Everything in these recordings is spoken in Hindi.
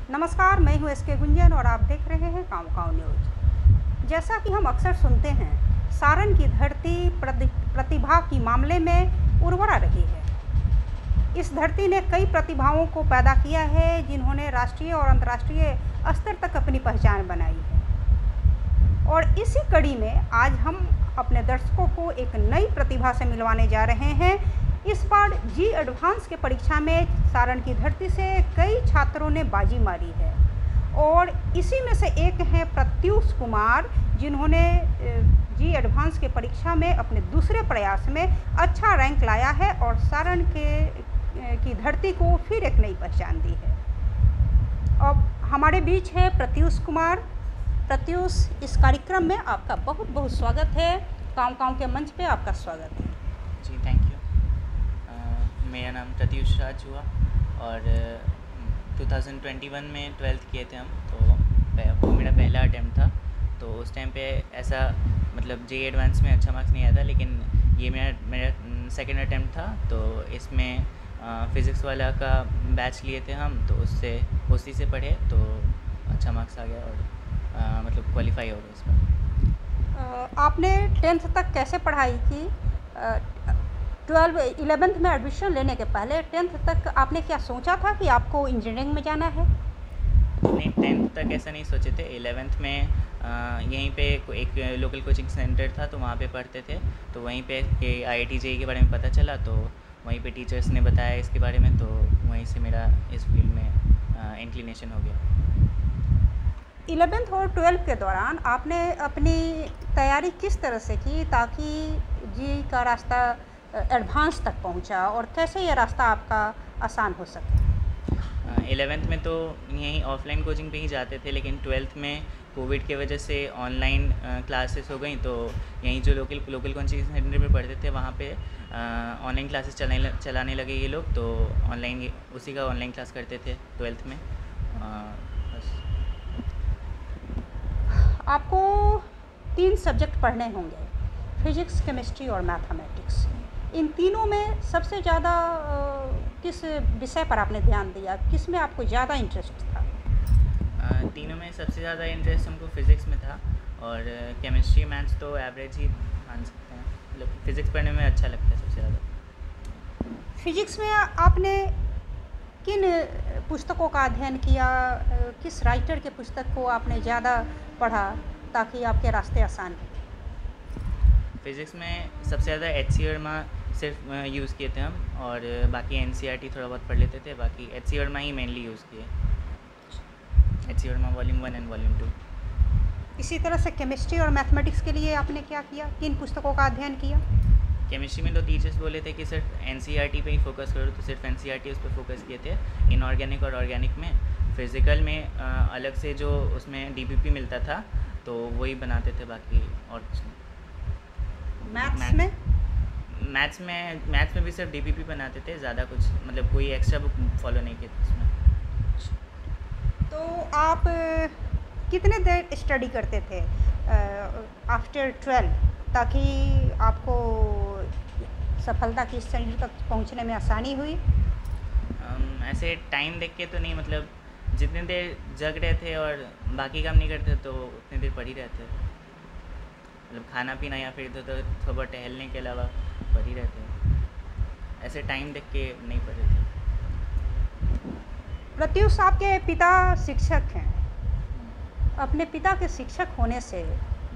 नमस्कार, मैं हूँ एसके गुंजन और आप देख रहे हैं कामकाव न्यूज़। जैसा कि हम अक्सर सुनते हैं, सारण की धरती प्रतिभा के मामले में उर्वरा रही है। इस धरती ने कई प्रतिभाओं को पैदा किया है जिन्होंने राष्ट्रीय और अंतर्राष्ट्रीय स्तर तक अपनी पहचान बनाई है। और इसी कड़ी में आज हम अपने दर्शकों को एक नई प्रतिभा से मिलवाने जा रहे हैं। इस बार जी एडवांस के परीक्षा में सारण की धरती से कई छात्रों ने बाजी मारी है और इसी में से एक हैं प्रत्युष कुमार, जिन्होंने जी एडवांस के परीक्षा में अपने दूसरे प्रयास में अच्छा रैंक लाया है और सारण की धरती को फिर एक नई पहचान दी है। अब हमारे बीच है प्रत्युष कुमार। प्रत्युष, इस कार्यक्रम में आपका बहुत बहुत स्वागत है। कामकाव के मंच पे आपका स्वागत है। जी, थैंक यू। मेरा नाम प्रत्युष राज हुआ और 2021 में 12th किए थे हम, तो वो मेरा पहला अटैम्प्ट था। तो उस टाइम पे ऐसा मतलब जे एडवांस में अच्छा मार्क्स नहीं आया था, लेकिन ये मेरा सेकंड अटैम्प्ट था। तो इसमें फ़िज़िक्स वाला का बैच लिए थे हम, तो उसी से पढ़े तो अच्छा मार्क्स आ गया और मतलब क्वालिफाई हो गया इस बार। आपने 10th तक कैसे पढ़ाई की? 11th में एडमिशन लेने के पहले 10th तक आपने क्या सोचा था कि आपको इंजीनियरिंग में जाना है? नहीं, 10th तक ऐसा नहीं सोचे थे। 11th में यहीं पे एक लोकल कोचिंग सेंटर था, तो वहाँ पे पढ़ते थे। तो वहीं पे IIT JEE के बारे में पता चला, तो वहीं पे टीचर्स ने बताया इसके बारे में, तो वहीं से मेरा इस फील्ड में इंक्लिनेशन हो गया। 11th और 12th के दौरान आपने अपनी तैयारी किस तरह से की ताकि जी का रास्ता एडवांस तक पहुंचा, और कैसे ये रास्ता आपका आसान हो सके? 11th में तो यहीं ऑफलाइन कोचिंग पे ही जाते थे, लेकिन 12th में कोविड के वजह से ऑनलाइन क्लासेस हो गई। तो यहीं जो लोकल कोचिंग सेंटर में पढ़ते थे वहाँ पे ऑनलाइन क्लासेस चलाने लगे ये लोग, तो उसी का ऑनलाइन क्लास करते थे 12th में। बस। आपको 3 सब्जेक्ट पढ़ने होंगे, फिजिक्स, केमिस्ट्री और मैथमेटिक्स। इन तीनों में सबसे ज़्यादा किस विषय पर आपने ध्यान दिया, किस में आपको ज़्यादा इंटरेस्ट था? तीनों में सबसे ज़्यादा इंटरेस्ट हमको फ़िज़िक्स में था, और केमिस्ट्री मैथ्स तो एवरेज ही मान सकते हैं। मतलब फ़िज़िक्स पढ़ने में अच्छा लगता है सबसे ज़्यादा। फिजिक्स में आपने किन पुस्तकों का अध्ययन किया, किस राइटर के पुस्तक को आपने ज़्यादा पढ़ा ताकि आपके रास्ते आसान हो? फ़िज़िक्स में सबसे ज़्यादा HC वर्मा सिर्फ यूज़ किए थे हम, और बाकी NCERT थोड़ा बहुत पढ़ लेते थे। बाकी HC वर्मा ही मेनली यूज़ किए। HC Verma volume 1 and volume 2। इसी तरह से केमिस्ट्री और मैथमेटिक्स के लिए आपने क्या किया, किन पुस्तकों का अध्ययन किया? केमिस्ट्री में तो टीचर्स बोले थे कि सिर्फ NCERT पे ही फोकस करो, तो सिर्फ NCERT उस पर फोकस किए थे, इनऑर्गेनिक और ऑर्गेनिक में। फिज़िकल में अलग से जो उसमें DPP मिलता था, तो वही बनाते थे, बाकी और कुछ नहीं। मैथ्स में भी सिर्फ DPP बनाते थे, ज़्यादा कुछ मतलब कोई एक्स्ट्रा बुक फॉलो नहीं किए थे उसमें। तो आप कितने देर स्टडी करते थे आफ्टर 12 ताकि आपको सफलता की श्रेणी तक पहुंचने में आसानी हुई? ऐसे टाइम देख के तो नहीं, मतलब जितने देर जग रहे थे और बाकी काम नहीं करते तो उतनी देर पढ़ ही रहते थे। मतलब खाना पीना या फिर इधर उधर थोड़ा टहलने के अलावा पढ़ ही रहते हैं। ऐसे टाइम देख के नहीं पढ़ रहे थे। प्रत्युष, आपके पिता शिक्षक हैं। अपने पिता के शिक्षक होने से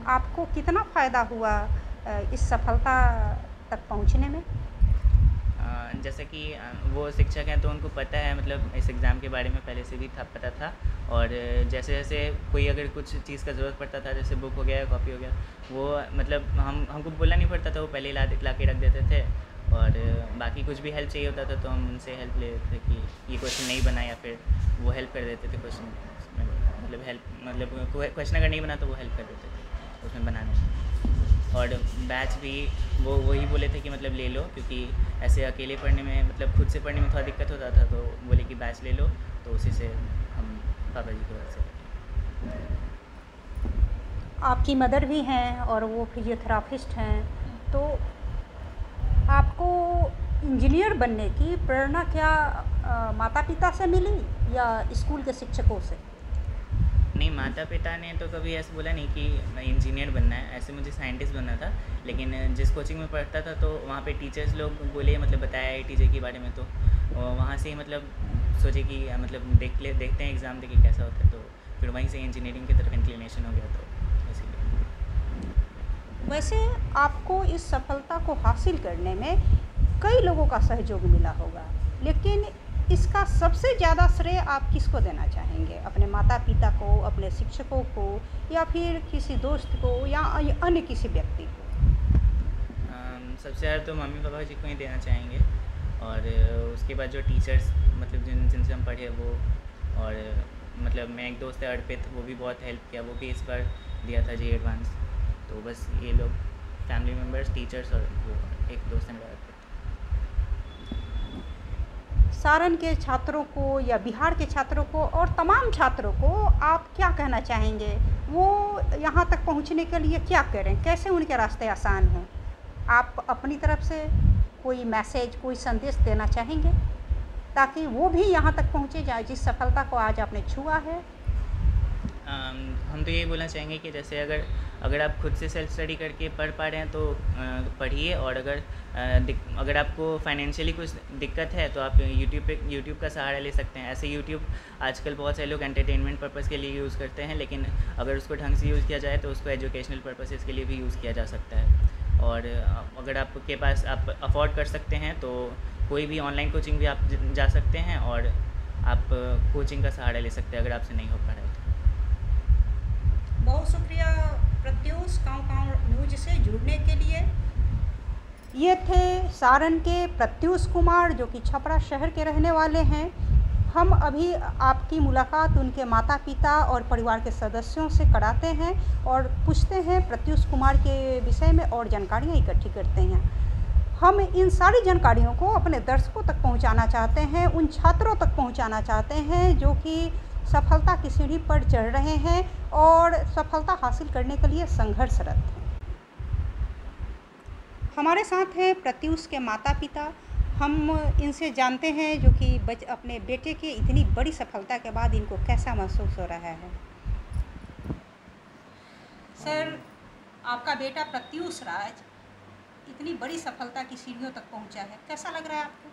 आपको कितना फ़ायदा हुआ इस सफलता तक पहुंचने में? जैसे कि वो शिक्षक हैं, तो उनको पता है, मतलब इस एग्ज़ाम के बारे में पहले से भी पता था। और जैसे जैसे कोई अगर कुछ चीज़ का ज़रूरत पड़ता था, जैसे बुक हो गया या कॉपी हो गया, वो मतलब हमको बोलना नहीं पड़ता था, वो पहले ला के रख देते थे। और बाकी कुछ भी हेल्प चाहिए होता था तो हम उनसे हेल्प ले लेते थे कि ये क्वेश्चन नहीं बना, या फिर वो हेल्प कर देते थे क्वेश्चन में। मतलब क्वेश्चन अगर नहीं बना तो वो हेल्प कर देते थे उसमें बनाने में। और बैच भी वो वही बोले थे कि मतलब ले लो, क्योंकि ऐसे अकेले पढ़ने में, मतलब खुद से पढ़ने में थोड़ा दिक्कत होता था, तो बोले कि बैच ले लो, तो उसी से हम पापा जी की वजह से। आपकी मदर भी हैं और वो फिजियोथेरापिस्ट हैं, तो आपको इंजीनियर बनने की प्रेरणा क्या माता पिता से मिली या स्कूल के शिक्षकों से? नहीं, माता पिता ने तो कभी ऐसा बोला नहीं कि इंजीनियर बनना है, ऐसे मुझे साइंटिस्ट बनना था। लेकिन जिस कोचिंग में पढ़ता था तो वहाँ पे टीचर्स लोग बोले, मतलब बताया आईआईटी के बारे में, तो वहाँ से ही मतलब सोचे कि मतलब देखते हैं एग्ज़ाम देके कैसा होता है, तो फिर वहीं से इंजीनियरिंग की तरफ इंक्लिनेशन हो गया, तो इसीलिए। वैसे आपको इस सफलता को हासिल करने में कई लोगों का सहयोग मिला होगा, लेकिन इसका सबसे ज़्यादा श्रेय आप किसको देना चाहेंगे? अपने माता पिता को, अपने शिक्षकों को, या फिर किसी दोस्त को, या अन्य किसी व्यक्ति को? सबसे ज़्यादा तो मम्मी पापा जी को ही देना चाहेंगे, और उसके बाद जो टीचर्स मतलब जिनसे हम पढ़े वो, और मतलब मैं एक दोस्त है अर्पित, वो भी बहुत हेल्प किया, वो भी इस बार दिया था जी एडवांस। तो बस ये लोग फैमिली मेम्बर्स, टीचर्स और वो एक दोस्त है मेरा अर्पित। सारण के छात्रों को या बिहार के छात्रों को और तमाम छात्रों को आप क्या कहना चाहेंगे? वो यहाँ तक पहुँचने के लिए क्या करें? कैसे उनके रास्ते आसान हों? आप अपनी तरफ से कोई मैसेज, कोई संदेश देना चाहेंगे ताकि वो भी यहाँ तक पहुँचे जाए जिस सफलता को आज आपने छुआ है? हम तो यही बोलना चाहेंगे कि जैसे अगर आप खुद से सेल्फ स्टडी करके पढ़ पा रहे हैं तो पढ़िए, और अगर आपको फाइनेंशियली कुछ दिक्कत है तो आप यूट्यूब का सहारा ले सकते हैं। ऐसे यूट्यूब आजकल बहुत सारे लोग एंटरटेनमेंट पर्पज़ के लिए यूज़ करते हैं, लेकिन अगर उसको ढंग से यूज़ किया जाए तो उसको एजुकेशनल पर्पसेस के लिए भी यूज़ किया जा सकता है। और अगर आपके पास आप अफोर्ड कर सकते हैं तो कोई भी ऑनलाइन कोचिंग भी आप जा सकते हैं, और आप कोचिंग का सहारा ले सकते हैं अगर आपसे नहीं हो पा रहा है तो। बहुत शुक्रिया प्रत्यूष काँव न्यूज से जुड़ने के लिए। ये थे सारण के प्रत्यूष कुमार, जो कि छपरा शहर के रहने वाले हैं। हम अभी आपकी मुलाकात उनके माता पिता और परिवार के सदस्यों से कराते हैं और पूछते हैं प्रत्यूष कुमार के विषय में और जानकारियाँ इकट्ठी करते हैं। हम इन सारी जानकारियों को अपने दर्शकों तक पहुंचाना चाहते हैं, उन छात्रों तक पहुंचाना चाहते हैं जो कि सफलता की सीढ़ी पर चढ़ रहे हैं और सफलता हासिल करने के लिए संघर्षरत हैं। हमारे साथ हैं प्रत्यूष के माता पिता। हम इनसे जानते हैं जो कि अपने बेटे के इतनी बड़ी सफलता के बाद इनको कैसा महसूस हो रहा है। सर, आपका बेटा प्रत्यूष राज इतनी बड़ी सफलता की सीढ़ियों तक पहुंचा है, कैसा लग रहा है आपको?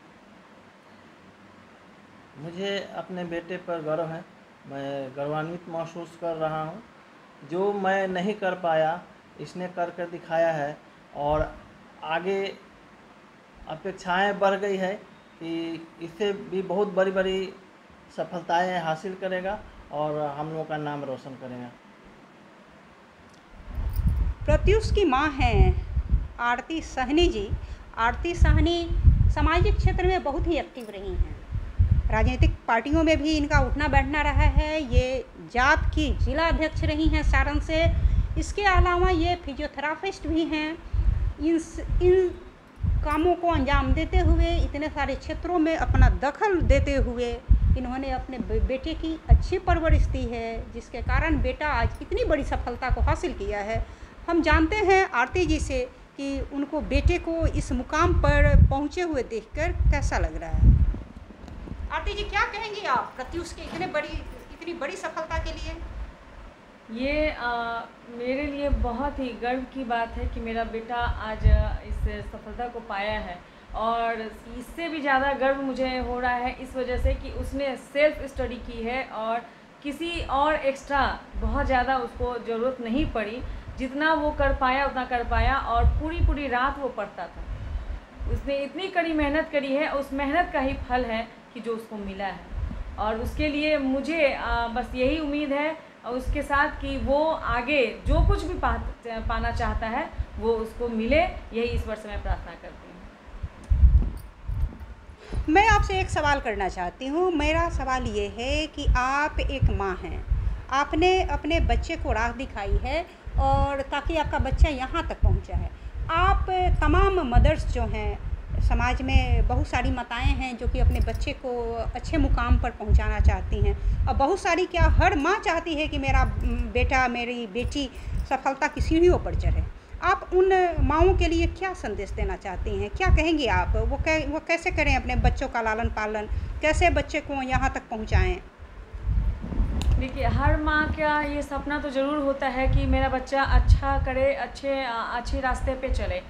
मुझे अपने बेटे पर गर्व है, मैं गौरवान्वित महसूस कर रहा हूँ। जो मैं नहीं कर पाया इसने कर दिखाया है, और आगे अपेक्षाएं बढ़ गई है कि इससे भी बहुत बड़ी बड़ी सफलताएं हासिल करेगा और हम लोगों का नाम रोशन करेगा। प्रत्यूष की माँ हैं आरती साहनी जी। आरती साहनी सामाजिक क्षेत्र में बहुत ही एक्टिव रही हैं, राजनीतिक पार्टियों में भी इनका उठना बैठना रहा है। ये जाप की जिला अध्यक्ष रही हैं सारण से। इसके अलावा ये फिजियोथेरापिस्ट भी हैं। इन कामों को अंजाम देते हुए, इतने सारे क्षेत्रों में अपना दखल देते हुए इन्होंने अपने बेटे की अच्छी परवरिश दी है, जिसके कारण बेटा आज इतनी बड़ी सफलता को हासिल किया है। हम जानते हैं आरती जी से कि उनको बेटे को इस मुकाम पर पहुँचे हुए देखकर कैसा लग रहा है। आरती जी, क्या कहेंगी आप प्रत्यूष के इतनी बड़ी सफलता के लिए? ये मेरे लिए बहुत ही गर्व की बात है कि मेरा बेटा आज इस सफलता को पाया है, और इससे भी ज़्यादा गर्व मुझे हो रहा है इस वजह से कि उसने सेल्फ स्टडी की है और किसी और एक्स्ट्रा बहुत ज़्यादा उसको ज़रूरत नहीं पड़ी। जितना वो कर पाया उतना कर पाया, और पूरी रात वो पढ़ता था। उसने इतनी कड़ी मेहनत करी है, उस मेहनत का ही फल है कि जो उसको मिला है, और उसके लिए मुझे बस यही उम्मीद है उसके साथ कि वो आगे जो कुछ भी पाना चाहता है वो उसको मिले। यही इस वर्ष मैं प्रार्थना करती हूँ। मैं आपसे एक सवाल करना चाहती हूँ। मेरा सवाल ये है कि आप एक माँ हैं, आपने अपने बच्चे को राह दिखाई है और ताकि आपका बच्चा यहाँ तक पहुँचा है। आप तमाम मदर्स जो हैं, समाज में बहुत सारी माताएं हैं जो कि अपने बच्चे को अच्छे मुकाम पर पहुंचाना चाहती हैं, और बहुत सारी क्या हर माँ चाहती है कि मेरा बेटा, मेरी बेटी सफलता की सीढ़ियों पर चढ़े। आप उन माँओं के लिए क्या संदेश देना चाहती हैं? क्या कहेंगी आप? वो कैसे करें अपने बच्चों का लालन पालन, कैसे बच्चे को यहाँ तक पहुँचाएँ? देखिए, हर माँ का ये सपना तो ज़रूर होता है कि मेरा बच्चा अच्छा करे, अच्छे रास्ते पे चले।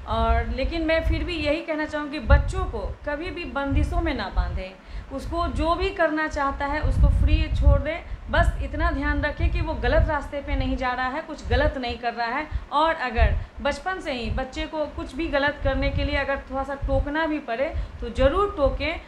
और लेकिन मैं फिर भी यही कहना चाहूँगी, बच्चों को कभी भी बंदिशों में ना बांधें। उसको जो भी करना चाहता है उसको फ्री छोड़ दें। बस इतना ध्यान रखें कि वो गलत रास्ते पे नहीं जा रहा है, कुछ गलत नहीं कर रहा है। और अगर बचपन से ही बच्चे को कुछ भी गलत करने के लिए अगर थोड़ा सा टोकना भी पड़े तो ज़रूर टोकें,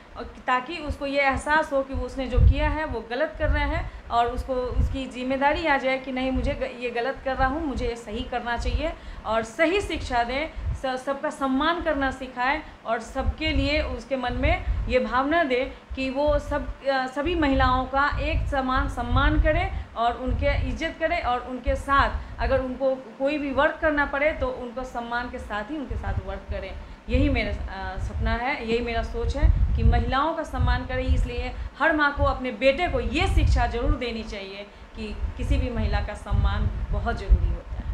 ताकि उसको ये एहसास हो कि वो उसने जो किया है वो गलत कर रहा है, और उसको उसकी ज़िम्मेदारी आ जाए कि नहीं, मुझे ये गलत कर रहा हूँ, मुझे ये सही करना चाहिए। और सही शिक्षा दें, सबका सम्मान करना सिखाएं, और सबके लिए उसके मन में ये भावना दे कि वो सभी महिलाओं का एक समान सम्मान करे और उनके इज्जत करे, और उनके साथ अगर उनको कोई भी वर्क करना पड़े तो उनको सम्मान के साथ ही उनके साथ वर्क करें। यही मेरा सपना है, यही मेरा सोच है कि महिलाओं का सम्मान करें। इसलिए हर माँ को अपने बेटे को ये शिक्षा ज़रूर देनी चाहिए कि किसी भी महिला का सम्मान बहुत ज़रूरी होता है।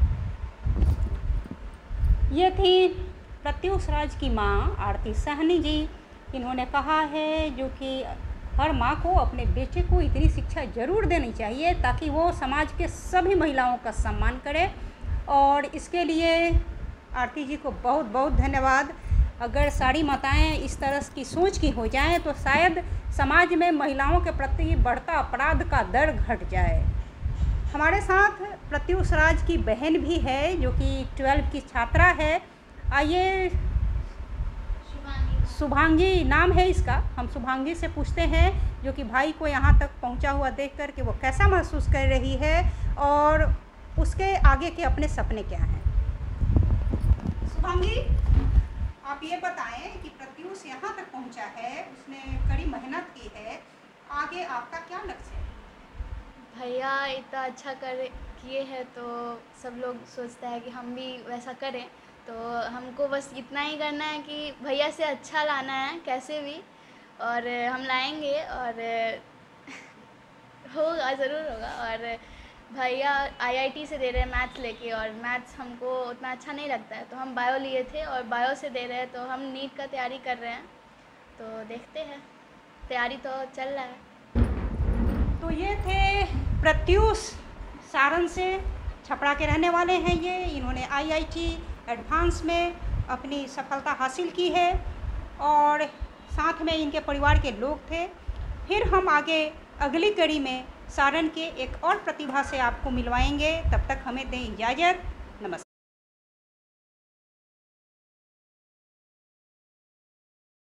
ये थी प्रत्युष राज की माँ आरती साहनी जी। इन्होंने कहा है जो कि हर माँ को अपने बेटे को इतनी शिक्षा ज़रूर देनी चाहिए ताकि वो समाज के सभी महिलाओं का सम्मान करे, और इसके लिए आरती जी को बहुत बहुत धन्यवाद। अगर सारी माताएं इस तरह की सोच की हो जाएं तो शायद समाज में महिलाओं के प्रति बढ़ता अपराध का दर घट जाए। हमारे साथ प्रत्युष राज की बहन भी है जो कि 12वीं की छात्रा है। आइए, शुभांगी नाम है इसका। हम शुभांगी से पूछते हैं जो कि भाई को यहाँ तक पहुँचा हुआ देखकर कि वो कैसा महसूस कर रही है और उसके आगे के अपने सपने क्या हैं। शुभांगी, आप ये बताएं कि प्रत्युष यहाँ तक पहुँचा है, उसने कड़ी मेहनत की है, आगे आपका क्या लक्ष्य है? भैया इतना अच्छा किए हैं तो सब लोग सोचता है कि हम भी वैसा करें, तो हमको बस इतना ही करना है कि भैया से अच्छा लाना है कैसे भी, और हम लाएंगे और होगा, ज़रूर होगा। और भैया IIT से दे रहे हैं मैथ्स लेके, और मैथ्स हमको उतना अच्छा नहीं लगता है तो हम बायो लिए थे, और बायो से दे रहे हैं तो हम नीट का तैयारी कर रहे हैं, तो देखते हैं, तैयारी तो चल रहा है। तो ये थे प्रत्युष, सारण से, छपरा के रहने वाले हैं ये। इन्होंने IIT एडवांस में अपनी सफलता हासिल की है और साथ में इनके परिवार के लोग थे। फिर हम आगे अगली कड़ी में सारण के एक और प्रतिभा से आपको मिलवाएंगे। तब तक हमें दें इजाज़त।